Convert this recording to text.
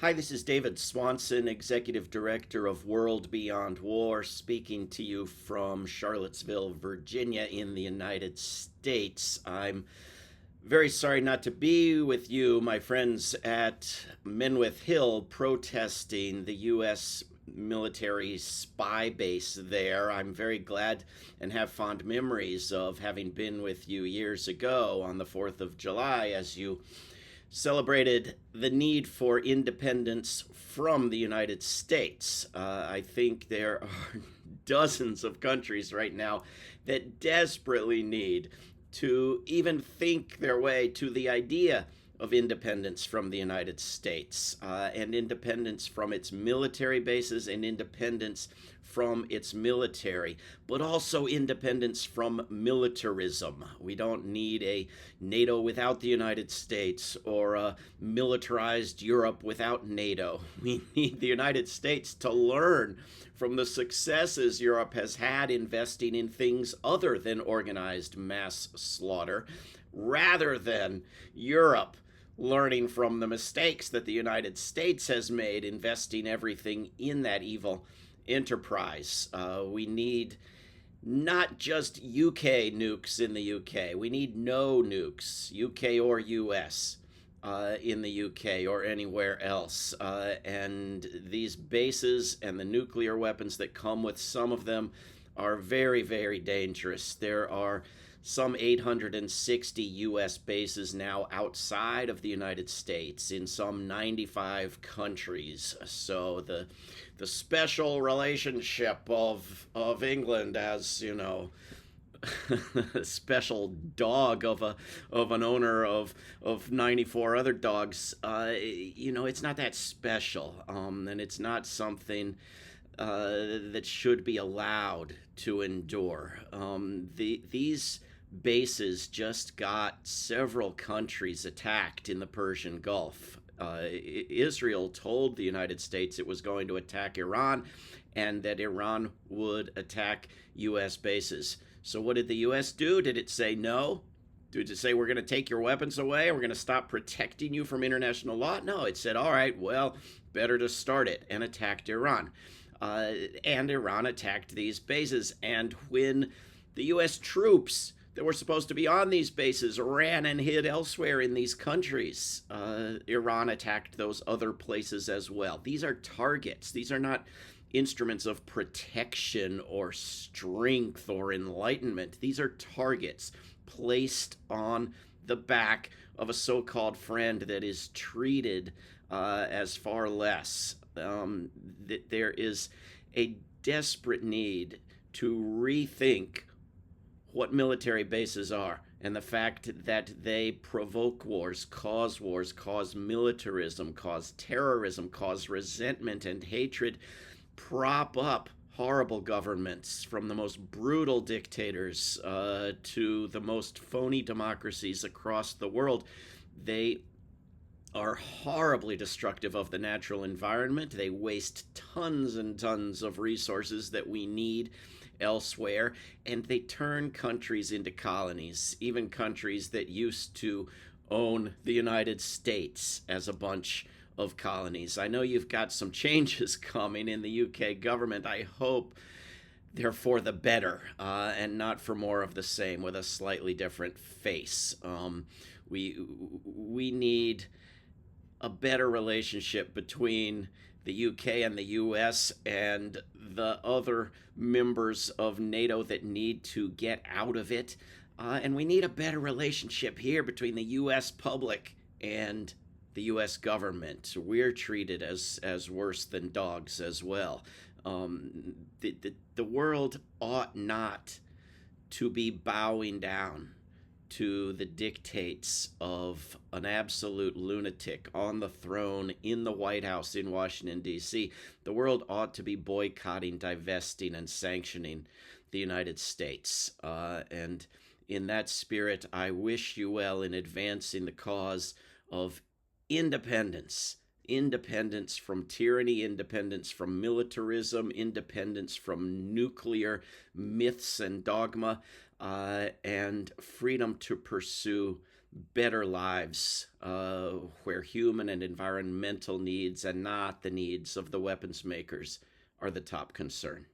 Hi, this is David Swanson, Executive Director of World Beyond War, speaking to you from Charlottesville, Virginia, in the United States. I'm very sorry not to be with you, my friends at Menwith Hill, protesting the U.S. military spy base there. I'm very glad and have fond memories of having been with you years ago on the 4th of July as you celebrated the need for independence from the United States. I think there are dozens of countries right now that desperately need to even think their way to the idea of independence from the United States and independence from its military bases and independence from its military, but also independence from militarism. We don't need a NATO without the United States or a militarized Europe without NATO. We need the United States to learn from the successes Europe has had investing in things other than organized mass slaughter, rather than Europe learning from the mistakes that the United States has made investing everything in that evil enterprise. We need not just UK nukes in the UK. We need no nukes, UK or US, in the UK or anywhere else. And these bases and the nuclear weapons that come with some of them are very, very dangerous. There are some 860 U.S. bases now outside of the United States in some 95 countries. So the special relationship of England as special dog of an owner of 94 other dogs. It's not that special, and it's not something that should be allowed to endure. These bases just got several countries attacked in the Persian Gulf. Israel told the United States it was going to attack Iran and that Iran would attack U.S. bases. So, what did the U.S. do? Did it say no? Did it say we're going to take your weapons away? We're going to stop protecting you from international law? No, it said, all right, well, better to start it, and attacked Iran. And Iran attacked these bases. And when the U.S. troops that were supposed to be on these bases ran and hid elsewhere in these countries, Iran attacked those other places as well. These are targets. These are not instruments of protection or strength or enlightenment. These are targets placed on the back of a so-called friend that is treated as far less. There is a desperate need to rethink what military bases are and the fact that they provoke wars, cause militarism, cause terrorism, cause resentment and hatred, prop up horrible governments from the most brutal dictators to the most phony democracies across the world. They are horribly destructive of the natural environment. They waste tons and tons of resources that we need elsewhere, and they turn countries into colonies, even countries that used to own the United States as a bunch of colonies. I know you've got some changes coming in the UK government. I hope they're for the better and not for more of the same with a slightly different face. We need a better relationship between the UK and the US and the other members of NATO that need to get out of it. And we need a better relationship here between the US public and the U.S. government. We're treated as worse than dogs as well. The world ought not to be bowing down to the dictates of an absolute lunatic on the throne in the White House in Washington, D.C. The world ought to be boycotting, divesting, and sanctioning the United States. And in that spirit, I wish you well in advancing the cause of independence. Independence from tyranny, independence from militarism, independence from nuclear myths and dogma, and freedom to pursue better lives where human and environmental needs and not the needs of the weapons makers are the top concern.